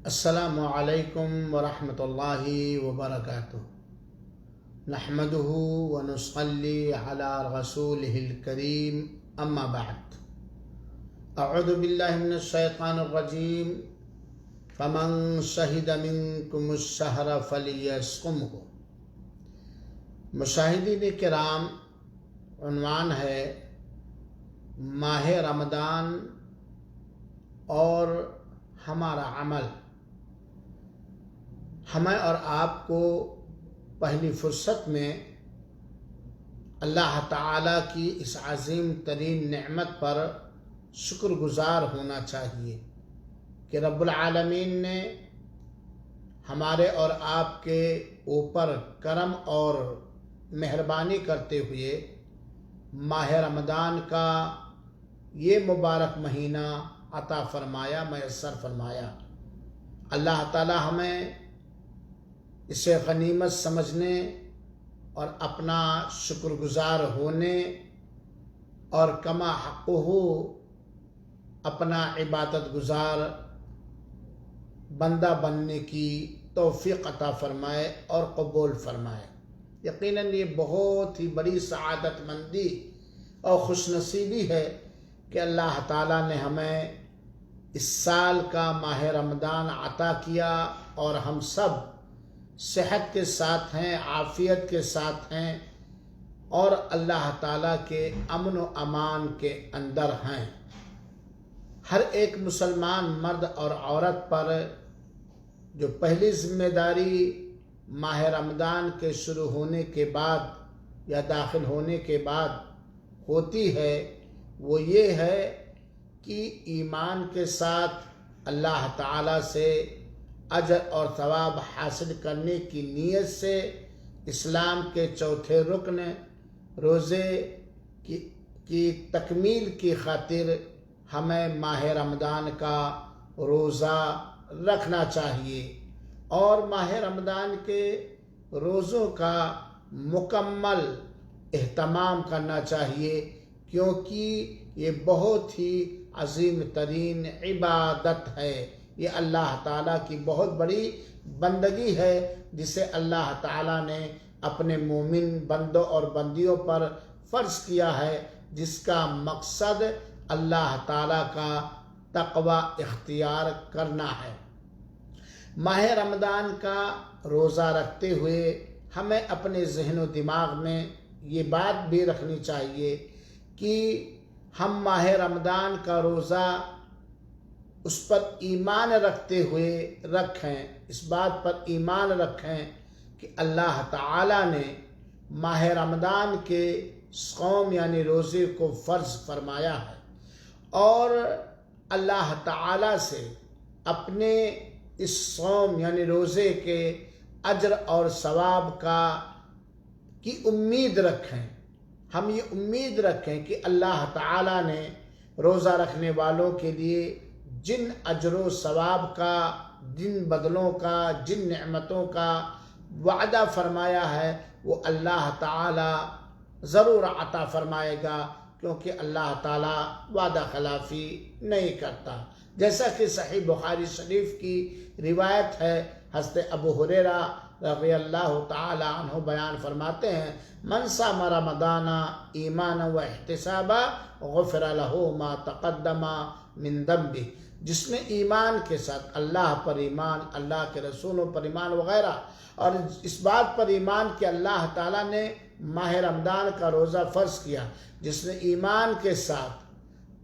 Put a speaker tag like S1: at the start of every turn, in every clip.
S1: السلام علیکم ورحمۃ اللہ وبرکاتہ۔ نحمده ونصلی علی رسولہ الکریم، اما بعد۔ اعوذ باللہ من الشیطان الرجیم۔ فمن شہد منکم الشہر فلیصمہ۔ مشاہدین کرام، عنوان ہے ماہ رمضان اور ہمارا عمل۔ ہمیں اور آپ کو پہلی فرصت میں اللہ تعالیٰ کی اس عظیم ترین نعمت پر شکر گزار ہونا چاہیے کہ رب العالمین نے ہمارے اور آپ کے اوپر کرم اور مہربانی کرتے ہوئے ماہ رمضان کا یہ مبارک مہینہ عطا فرمایا، میسر فرمایا۔ اللہ تعالیٰ ہمیں اسے غنیمت سمجھنے اور اپنا شکر گزار ہونے اور کما حقہ اپنا عبادت گزار بندہ بننے کی توفیق عطا فرمائے اور قبول فرمائے۔ یقیناً یہ بہت ہی بڑی سعادت مندی اور خوش نصیبی ہے کہ اللہ تعالیٰ نے ہمیں اس سال کا ماہ رمضان عطا کیا اور ہم سب صحت کے ساتھ ہیں، عافیت کے ساتھ ہیں اور اللہ تعالیٰ کے امن و امان کے اندر ہیں۔ ہر ایک مسلمان مرد اور عورت پر جو پہلی ذمہ داری ماہ رمضان کے شروع ہونے کے بعد یا داخل ہونے کے بعد ہوتی ہے، وہ یہ ہے کہ ایمان کے ساتھ اللہ تعالیٰ سے اجر اور ثواب حاصل کرنے کی نیت سے اسلام کے چوتھے رکن روزے کی تکمیل کی خاطر ہمیں ماہ رمضان کا روزہ رکھنا چاہیے اور ماہ رمضان کے روزوں کا مکمل اہتمام کرنا چاہیے، کیونکہ یہ بہت ہی عظیم ترین عبادت ہے۔ یہ اللہ تعالیٰ کی بہت بڑی بندگی ہے جسے اللہ تعالیٰ نے اپنے مومن بندوں اور بندیوں پر فرض کیا ہے، جس کا مقصد اللہ تعالیٰ کا تقوی اختیار کرنا ہے۔ ماہ رمضان کا روزہ رکھتے ہوئے ہمیں اپنے ذہن و دماغ میں یہ بات بھی رکھنی چاہیے کہ ہم ماہ رمضان کا روزہ اس پر ایمان رکھتے ہوئے رکھیں، اس بات پر ایمان رکھیں کہ اللہ تعالیٰ نے ماہ رمضان کے صوم یعنی روزے کو فرض فرمایا ہے اور اللہ تعالیٰ سے اپنے اس صوم یعنی روزے کے اجر اور ثواب کی امید رکھیں۔ ہم یہ امید رکھیں کہ اللہ تعالیٰ نے روزہ رکھنے والوں کے لیے جن اجر و ثواب کا، جن بدلوں کا، جن نعمتوں کا وعدہ فرمایا ہے وہ اللہ تعالیٰ ضرور عطا فرمائے گا، کیونکہ اللہ تعالیٰ وعدہ خلافی نہیں کرتا۔ جیسا کہ صحیح بخاری شریف کی روایت ہے، حضرت ابو ہریرہ رضی اللہ تعالی عنہ بیان فرماتے ہیں، من صام رمضان ایمانا و احتسابا غفر له ما تقدم من ذنبہ۔ جس نے ایمان کے ساتھ اللہ پر ایمان، اللہ کے رسولوں پر ایمان وغیرہ، اور اس بات پر ایمان کہ اللہ تعالیٰ نے ماہ رمضان کا روزہ فرض کیا، جس نے ایمان کے ساتھ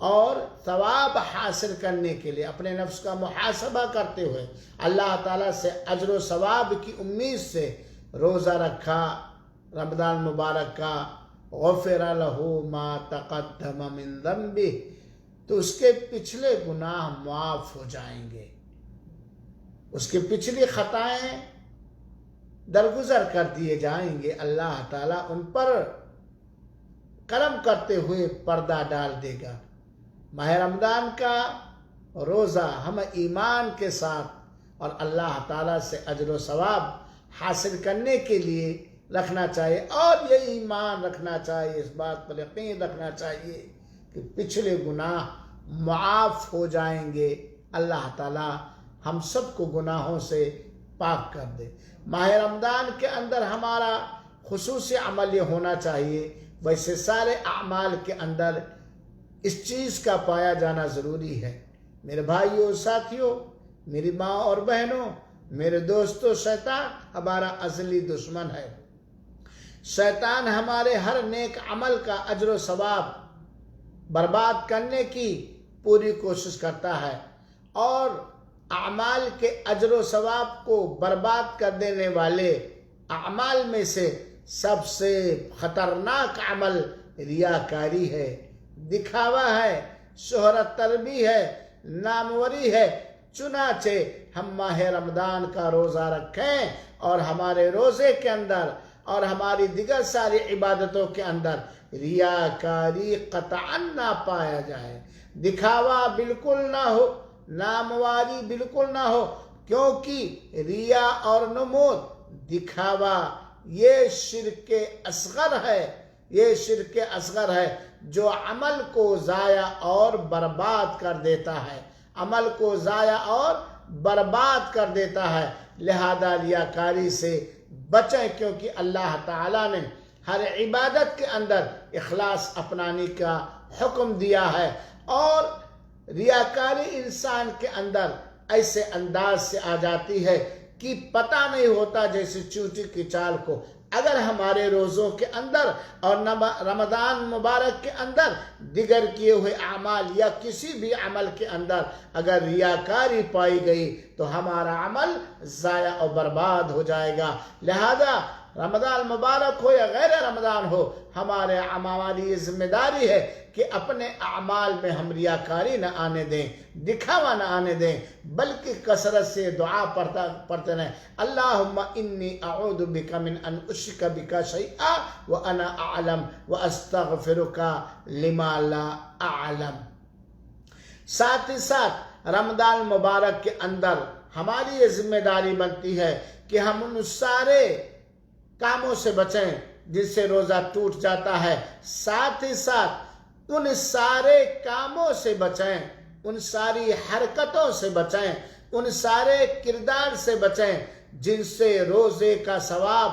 S1: اور ثواب حاصل کرنے کے لیے اپنے نفس کا محاسبہ کرتے ہوئے اللہ تعالیٰ سے اجر و ثواب کی امید سے روزہ رکھا رمضان مبارک کا، غفر له ما تقدم من ذنبہ، تو اس کے پچھلے گناہ معاف ہو جائیں گے، اس کے پچھلی خطائیں درگزر کر دیے جائیں گے۔ اللہ تعالیٰ ان پر کرم کرتے ہوئے پردہ ڈال دے گا۔ ماہ رمضان کا روزہ ہم ایمان کے ساتھ اور اللہ تعالیٰ سے اجر و ثواب حاصل کرنے کے لیے رکھنا چاہیے، اور یہ ایمان رکھنا چاہیے، اس بات پر یقین رکھنا چاہیے کہ پچھلے گناہ معاف ہو جائیں گے۔ اللہ تعالیٰ ہم سب کو گناہوں سے پاک کر دے۔ ماہ رمضان کے اندر ہمارا خصوصی عمل یہ ہونا چاہیے، ویسے سارے اعمال کے اندر اس چیز کا پایا جانا ضروری ہے۔ میرے بھائیوں، ساتھیوں، میری ماں اور بہنوں، میرے دوستوں، شیطان ہمارا ازلی دشمن ہے۔ شیطان ہمارے ہر نیک عمل کا اجر و ثواب برباد کرنے کی پوری کوشش کرتا ہے، اور اعمال کے اجر و ثواب کو برباد کر دینے والے اعمال میں سے سب سے خطرناک عمل ریاکاری ہے، دکھاوا ہے، شہرت طلبی ہے، ناموری ہے۔ چنانچہ ہم ماہ رمضان کا روزہ رکھیں اور ہمارے روزے کے اندر اور ہماری دیگر ساری عبادتوں کے اندر ریاکاری قطعاً نہ پایا جائے، دکھاوا بالکل نہ ہو، نامواری بالکل نہ ہو، کیونکہ ریا اور نمود، دکھاوا یہ شرک اصغر ہے، یہ شرک اصغر ہے جو عمل کو ضائع اور برباد کر دیتا ہے، عمل کو ضائع اور برباد کر دیتا ہے۔ لہذا ریاکاری سے بچیں، کیونکہ اللہ تعالیٰ نے ہر عبادت کے اندر اخلاص اپنانے کا حکم دیا ہے، اور ریاکاری انسان کے اندر ایسے انداز سے آ جاتی ہے کہ پتہ نہیں ہوتا، جیسے چونٹی کی چال کو۔ اگر ہمارے روزوں کے اندر اور رمضان مبارک کے اندر دیگر کیے ہوئے اعمال یا کسی بھی عمل کے اندر اگر ریاکاری پائی گئی تو ہمارا عمل ضائع اور برباد ہو جائے گا۔ لہذا رمضان مبارک ہو یا غیر رمضان ہو، ہماری یہ ذمہ داری ہے کہ اپنے اعمال میں ہم ریاکاری نہ آنے دیں، دکھاوا نہ آنے دیں، بلکہ کثرت سے دعا پڑھتے رہیں۔ اللہم انی اعوذ بک من ان اشرک بک شیئا وانا اعلم واستغفرک لما لا اعلم۔ ساتھ ہی ساتھ رمضان مبارک کے اندر ہماری یہ ذمہ داری بنتی ہے کہ ہم ان سارے کاموں سے بچیں جن سے روزہ ٹوٹ جاتا ہے، ساتھ ہی ساتھ ان سارے کاموں سے بچیں، ان ساری حرکتوں سے بچیں، ان سارے کردار سے بچیں جن سے روزے کا ثواب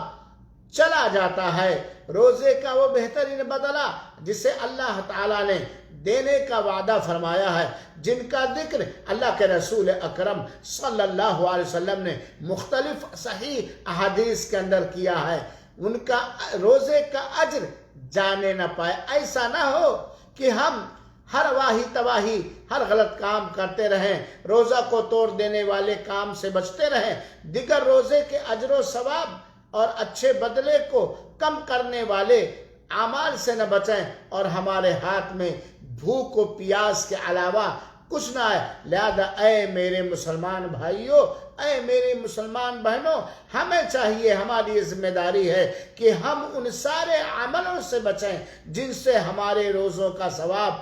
S1: چلا جاتا ہے، روزے کا وہ بہترین بدلہ جسے اللہ تعالیٰ نے دینے کا وعدہ فرمایا ہے، جن کا ذکر اللہ کے رسول اکرم صلی اللہ علیہ وسلم نے مختلف صحیح احادیث کے اندر کیا ہے، ان کا روزے کا اجر جانے نہ پائے۔ ایسا نہ ہو کہ ہم ہر واہی تواہی، ہر غلط کام کرتے رہیں، روزہ کو توڑ دینے والے کام سے بچتے رہیں، دیگر روزے کے اجر و ثواب اور اچھے بدلے کو کم کرنے والے اعمال سے نہ بچیں، اور ہمارے ہاتھ میں بھوک و پیاس کے علاوہ کچھ نہ ہے۔ لہذا اے میرے مسلمان بھائیوں، اے میرے مسلمان بہنوں، ہمیں چاہیے، ہماری یہ ذمہ داری ہے کہ ہم ان سارے عملوں سے بچیں جن سے ہمارے روزوں کا ثواب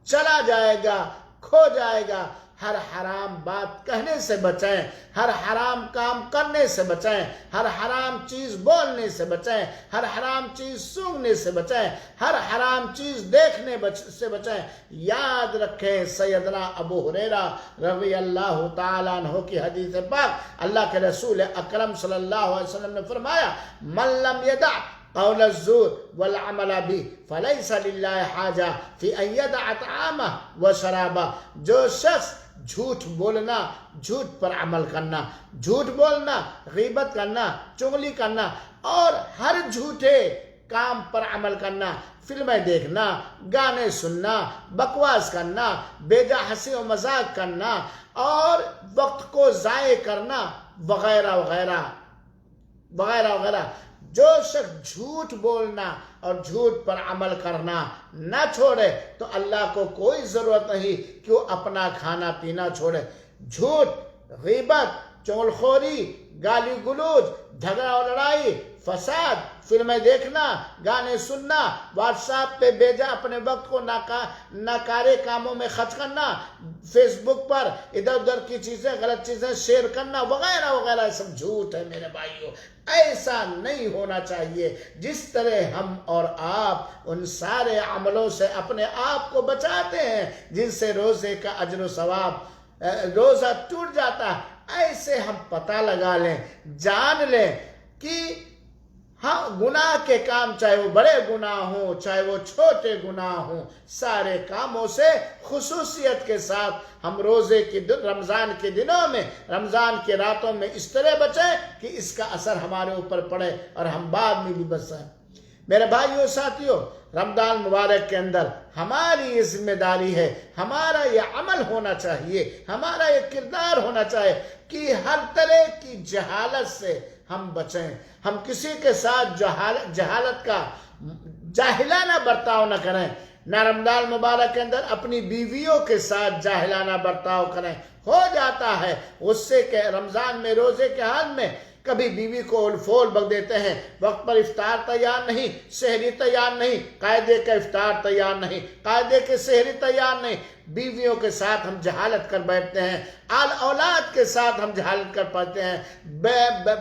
S1: چلا جائے گا، کھو جائے گا۔ ہر حرام بات کہنے سے بچیں، ہر حرام کام کرنے سے بچیں، ہر حرام چیز بولنے سے بچیں، ہر حرام چیز سونگھنے سے بچیں، ہر حرام چیز دیکھنے سے بچیں۔ یاد رکھیں سیدنا ابو ہریرہ رضی اللہ تعالیٰ عنہ کی حدیث پاک، اللہ کے رسول اکرم صلی اللہ علیہ وسلم نے فرمایا، من لم یدع قول الزور والعمل به فلیس للہ حاجہ فی ان یدع طعامہ وشرابہ۔ جو شخص جھوٹ بولنا، جھوٹ پر عمل کرنا، جھوٹ بولنا، غیبت کرنا، چغلی کرنا اور ہر جھوٹے کام پر عمل کرنا، فلمیں دیکھنا، گانے سننا، بکواس کرنا، بے جا ہنسی و مذاق کرنا اور وقت کو ضائع کرنا وغیرہ وغیرہ وغیرہ وغیرہ، جو شخص جھوٹ بولنا اور جھوٹ پر عمل کرنا نہ چھوڑے تو اللہ کو کوئی ضرورت نہیں کہ وہ اپنا کھانا پینا چھوڑے۔ جھوٹ، غیبت، چغلخوری، گالی گلوچ، جھگڑا اور لڑائی، فساد، فلمیں دیکھنا، گانے سننا، واٹس ایپ پہ بھیجا اپنے وقت کو ناکارے کاموں میں خرچ کرنا، فیس بک پر ادھر ادھر کی چیزیں، غلط چیزیں شیئر کرنا وغیرہ وغیرہ، سب جھوٹ ہے میرے بھائیوں۔ ایسا نہیں ہونا چاہیے۔ جس طرح ہم اور آپ ان سارے عملوں سے اپنے آپ کو بچاتے ہیں جن سے روزے کا اجر و ثواب، روزہ ٹوٹ جاتا ہے، ایسے ہم پتہ لگا لیں، جان لیں کہ ہاں گناہ کے کام چاہے وہ بڑے گناہ ہوں چاہے وہ چھوٹے گناہ ہوں، سارے کاموں سے خصوصیت کے ساتھ ہم روزے کے رمضان کے دنوں میں، رمضان کے راتوں میں اس طرح بچیں کہ اس کا اثر ہمارے اوپر پڑے اور ہم بعد میں بھی بچ سکیں۔ میرے بھائیو ساتھیو، رمضان مبارک کے اندر ہماری یہ ذمہ داری ہے، ہمارا یہ عمل ہونا چاہیے، ہمارا یہ کردار ہونا چاہیے کہ ہر طرح کی جہالت سے ہم بچیں، ہم کسی کے ساتھ جہالت کا جاہلانہ برتاؤ نہ کریں، نہ رمضان مبارک کے اندر اپنی بیویوں کے ساتھ جاہلانہ برتاؤ کریں۔ ہو جاتا ہے غصے کے رمضان میں، روزے کے حال میں کبھی بیوی کو الفول بک دیتے ہیں، وقت پر افطار تیار نہیں، سحری تیار نہیں، قاعدے کا افطار تیار نہیں، قاعدے کے سحری تیار نہیں، بیویوں کے ساتھ ہم جہالت کر بیٹھتے ہیں، اولاد کے ساتھ ہم جہالت کر پاتے ہیں،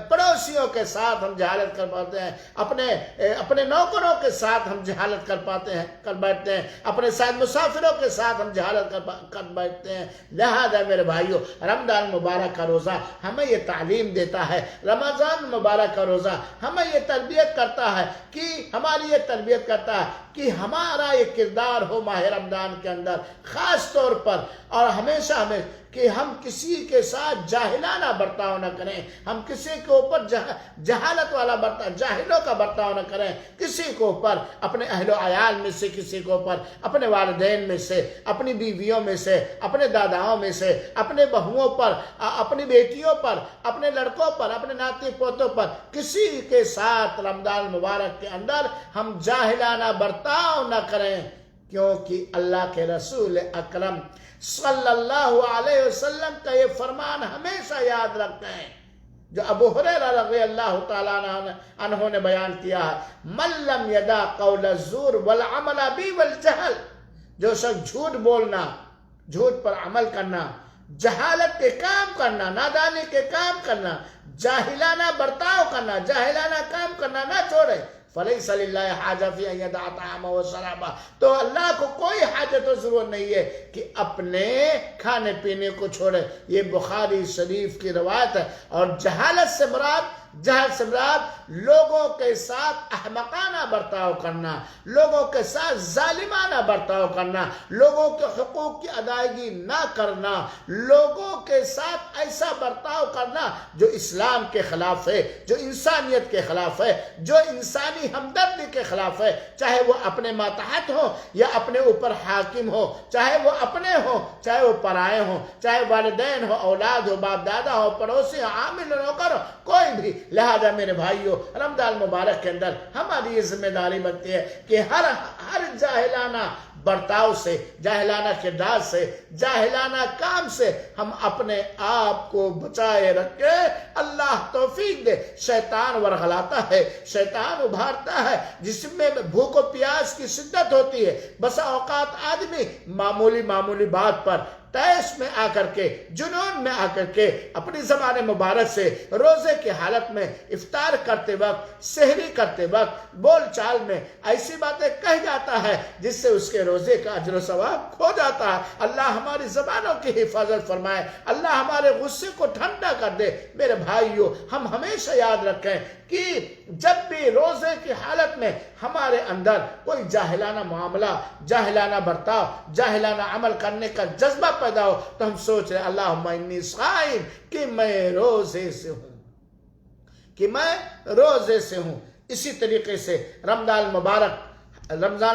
S1: پڑوسیوں کے ساتھ ہم جہالت کر پاتے ہیں، اپنے نوکروں کے ساتھ ہم جہالت کر بیٹھتے ہیں، اپنے ساتھ مسافروں کے ساتھ ہم جہالت کر بیٹھتے ہیں۔ لہذا میرے بھائیوں، رمضان مبارک کا روزہ ہمیں یہ تعلیم دیتا ہے، رمضان مبارک کا روزہ ہمیں یہ تربیت کرتا ہے کہ ہمارا یہ کردار ہو ماہ رمضان کے اندر خاص طور پر اور ہمیشہ ہمیں کہ ہم کسی کے ساتھ جاہلانہ برتاؤ نہ کریں، ہم کسی کے اوپر جہالت والا جاہلوں کا برتاؤ نہ کریں، کسی کے اوپر، اپنے اہل و عیال میں سے کسی کے اوپر، اپنے والدین میں سے، اپنی بیویوں میں سے، اپنے داداؤں میں سے، اپنے بہوؤں پر، اپنی بیٹیوں پر، اپنے لڑکوں پر، اپنے ناتی پوتوں پر، کسی کے ساتھ رمضان مبارک کے اندر ہم جاہلانہ برتاؤ نہ کریں، کیونکہ اللہ کے رسول اکرم صلی اللہ علیہ وسلم کا یہ فرمان ہمیشہ یاد رکھتے ہیں جو ابو ہریرہ رضی اللہ تعالیٰ عنہ نے بیان کیا ہے، من لم یدع قول الزور والعمل به والجہل، جو شخص جھوٹ بولنا، جھوٹ پر عمل کرنا، جہالت کے کام کرنا، نادانی کے کام کرنا، جاہلانہ برتاؤ کرنا، جاہلانہ کام کرنا نہ چھوڑے، فَلَيْسَ لِلَّهِ حَاجَةٌ فِي أَن يَدَعَ طَعَامَهُ وَشَرَابَهُ، تو اللہ کو کوئی حاجت و ضرورت نہیں ہے کہ اپنے کھانے پینے کو چھوڑے۔ یہ بخاری شریف کی روایت ہے۔ اور جہالت سے مراد لوگوں کے ساتھ احمقانہ برتاؤ کرنا، لوگوں کے ساتھ ظالمانہ برتاؤ کرنا، لوگوں کے حقوق کی ادائیگی نہ کرنا، لوگوں کے ساتھ ایسا برتاؤ کرنا جو اسلام کے خلاف ہے، جو انسانیت کے خلاف ہے، جو انسانی ہمدردی کے خلاف ہے، چاہے وہ اپنے ماتحت ہو یا اپنے اوپر حاکم ہو، چاہے وہ اپنے ہوں چاہے وہ پرائے ہوں، چاہے والدین ہو، اولاد ہو، باپ دادا ہو، پڑوسی ہو، عامل ہو، نوکر ہو، کوئی بھی۔ لہذا میرے بھائیوں، رمضان مبارک کے اندر ہماری یہ ذمہ داری بنتی ہے کہ ہر جاہلانہ برتاؤ سے، جاہلانہ کردار سے، جاہلانہ کام سے ہم اپنے آپ کو بچائے رکھے۔ اللہ توفیق دے۔ شیطان ورغلاتا ہے، شیطان ابھارتا ہے، جس میں بھوک و پیاس کی شدت ہوتی ہے۔ بسا اوقات آدمی معمولی بات پر تیش میں آ کر کے، جنون میں آ کر کے، اپنی زبان مبارک سے روزے کی حالت میں افطار کرتے وقت، سحری کرتے وقت، بول چال میں ایسی باتیں کہہ جاتا ہے جس سے اس کے روزے کا اجر و ثواب کھو جاتا ہے۔ اللہ ہماری زبانوں کی حفاظت فرمائے، اللہ ہمارے غصے کو ٹھنڈا کر دے۔ میرے بھائیوں، ہم ہمیشہ یاد رکھیں کہ جب بھی روزے کی حالت میں ہمارے اندر کوئی جاہلانہ معاملہ، جاہلانہ برتاؤ، جاہلانہ عمل کرنے کا جذبہ پیدا ہو تو ہم سوچ رہے اللہم انی صائم، کہ میں روزے سے ہوں۔ اسی طریقے سے رمضان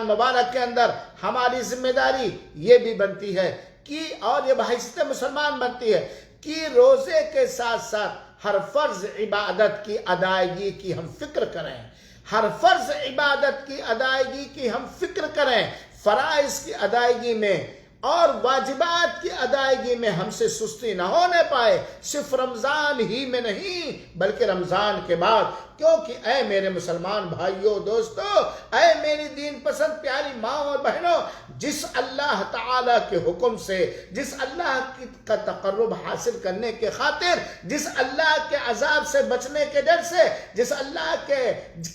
S1: مبارک کے اندر ہماری ذمہ داری یہ بھی بنتی ہے کہ، اور یہ بحیثیت مسلمان بنتی ہے کہ روزے کے ساتھ ساتھ ہر فرض عبادت کی ادائیگی کی ہم فکر کریں، ہر فرض عبادت کی ادائیگی کی ہم فکر کریں، فرائض کی ادائیگی میں اور واجبات کی ادائیگی میں ہم سے سستی نہ ہونے پائے، صرف رمضان ہی میں نہیں بلکہ رمضان کے بعد۔ کیونکہ اے میرے مسلمان بھائیوں، دوستو، اے میری دین پسند پیاری ماں اور بہنوں، جس اللہ تعالیٰ کے حکم سے، جس اللہ کا تقرب حاصل کرنے کے خاطر، جس اللہ کے عذاب سے بچنے کے ڈر سے، جس اللہ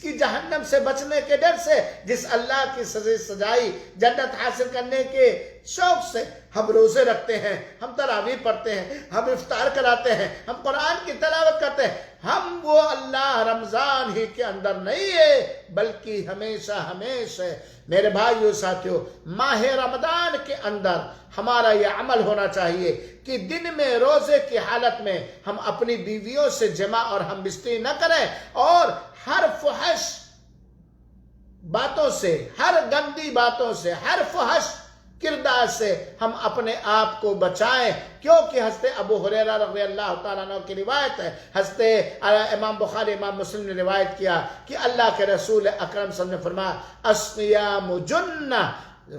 S1: کی جہنم سے بچنے کے ڈر سے، جس اللہ کی سزائی جنت حاصل کرنے کے شوق سے ہم روزے رکھتے ہیں، ہم تراویح پڑھتے ہیں، ہم افطار کراتے ہیں، ہم قرآن کی تلاوت کرتے ہیں، ہم وہ اللہ رمضان ہی کے اندر نہیں ہے بلکہ ہمیشہ ہمیشہ میرے بھائیو ساتھیو ماہ رمضان کے اندر ہمارا یہ عمل ہونا چاہیے کہ دن میں روزے کی حالت میں ہم اپنی بیویوں سے جمع اور ہم بستری نہ کریں، اور ہر فحش باتوں سے، ہر گندی باتوں سے، ہر فحش کردار سے ہم اپنے آپ کو بچائیں، کیونکہ حضرت ابو ہریرہ رضی اللہ تعالیٰ عنہ کی روایت ہے، حضرت امام بخاری امام مسلم نے روایت کیا کہ اللہ کے رسول اکرم صلی اللہ علیہ وسلم نے فرمایا الصیام جنہ،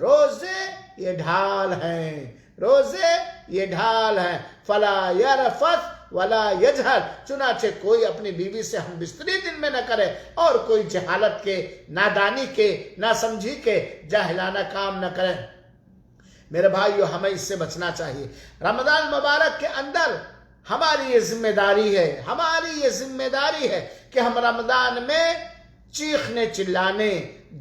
S1: روزے یہ ڈھال ہیں، روزے یہ ڈھال ہیں، فلا یرفث ولا یجہل، چنانچہ کوئی اپنی بیوی سے ہم بستری دن میں نہ کرے اور کوئی جہالت کے، نادانی کے، ناسمجھی کے، جاہلانہ کام نہ کرے۔ میرے بھائیو ہمیں اس سے بچنا چاہیے۔ رمضان مبارک کے اندر ہماری یہ ذمہ داری ہے، ہماری یہ ذمہ داری ہے کہ ہم رمضان میں چیخنے چلانے،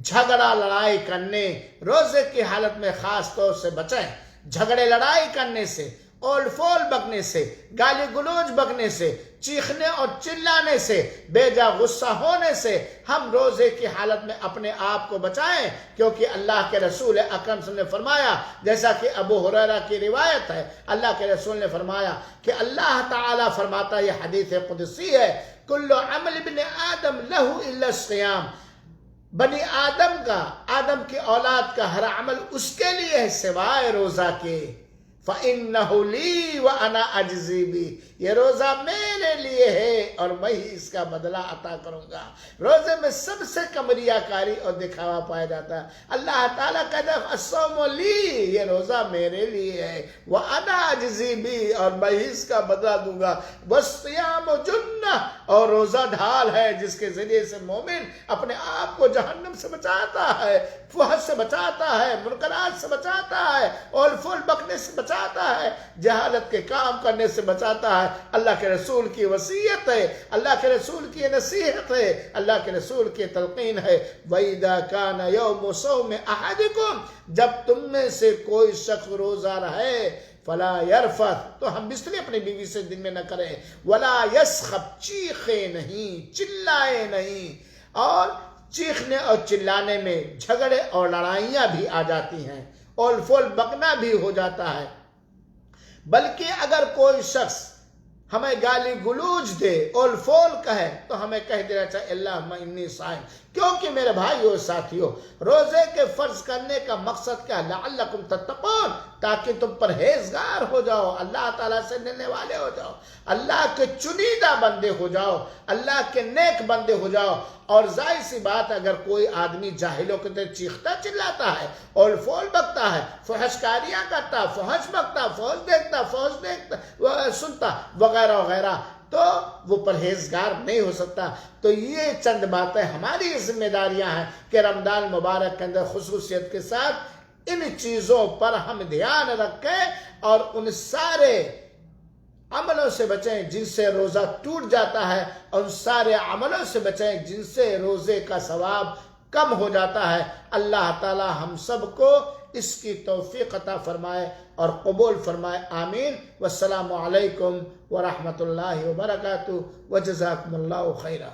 S1: جھگڑا لڑائی کرنے، روزے کی حالت میں خاص طور سے بچیں۔ جھگڑے لڑائی کرنے سے، اول فول بکنے سے، گالی گلوچ بکنے سے، چیخنے اور چلانے سے، بے جا غصہ ہونے سے ہم روزے کی حالت میں اپنے آپ کو بچائیں، کیونکہ اللہ کے رسول اکرم صلی اللہ علیہ وسلم نے فرمایا، جیسا کہ ابو ہریرہ کی روایت ہے، اللہ کے رسول نے فرمایا کہ اللہ تعالیٰ فرماتا، یہ حدیث قدسی ہے، کل عمل ابن آدم لہ الا الصیام، بنی آدم کا، آدم کی اولاد کا ہر عمل اس کے لیے ہے سوائے روزہ کے، فَإِنَّهُ لِي وَأَنَا أَجْزِي بِهِ، یہ روزہ میرے لیے ہے اور میں ہی اس کا بدلہ عطا کروں گا۔ روزے میں سب سے کم ریاکاری اور دکھاوا پایا جاتا ہے۔ اللہ تعالیٰ کہتا ہے الصوم لی، یہ روزہ میرے لیے ہے، وَأَنَا أَجْزِي بِهِ، اور میں ہی اس کا بدلہ دوں گا۔ وَالصِّيَامُ جُنَّةٌ، اور روزہ ڈھال ہے جس کے ذریعے سے مومن اپنے آپ کو جہنم سے بچاتا ہے، فحش سے بچاتا ہے، منکرات سے بچاتا ہے، اول فول بکنے سے بچاتا ہے، جہالت کے کام کرنے سے بچاتا ہے۔ اللہ کے رسول کی وصیت ہے، اللہ کے رسول کی نصیحت ہے، اللہ کے رسول کی تلقین ہے، وَإِذَا كَانَ يَوْمُ صَوْمِ أَحَدِكُمْ، جب تم میں سے کوئی شخص روزہ رہے، فلا یرفث، تو ہم بستری اپنی بیوی سے دن میں نہ کریں، ولا یسخب، چیخے نہیں، چلائے نہیں، اور چیخنے اور چلانے میں جھگڑے اور لڑائیاں بھی آ جاتی ہیں، اول فول بکنا بھی ہو جاتا ہے۔ بلکہ اگر کوئی شخص ہمیں گالی گلوچ دے، اول فول کہے، تو ہمیں کہہ دینا چاہیے اللہم انی صائم، کیونکہ میرے بھائیو ساتھیو روزے کے فرض کرنے کا مقصد کیا؟ لعلکم تتقون، تاکہ تم پرہیزگار ہو جاؤ، اللہ تعالیٰ سے ڈرنے والے ہو جاؤ، اللہ کے چنیدہ بندے ہو جاؤ، اللہ کے نیک بندے ہو جاؤ۔ اور ظاہر سی بات، اگر کوئی آدمی جاہلوں کے طرح چیختا چلاتا ہے، اول فول بکتا ہے، فحش کاریاں کرتا، فحش بکتا، فحش دیکھتا، فحش دیکھتا سنتا وغیرہ وغیرہ، تو وہ پرہیزگار نہیں ہو سکتا۔ تو یہ چند باتیں ہماری ذمہ داریاں ہیں کہ رمضان مبارک کے اندر خصوصیت کے ساتھ ان چیزوں پر ہم دھیان رکھیں اور ان سارے عملوں سے بچیں جن سے روزہ ٹوٹ جاتا ہے، اور ان سارے عملوں سے بچیں جن سے روزے کا ثواب کم ہو جاتا ہے۔ اللہ تعالی ہم سب کو اس کی توفیق عطا فرمائے اور قبول فرمائے، آمین۔ والسلام علیکم ورحمۃ اللہ وبرکاتہ، وجزاکم اللہ خیرا۔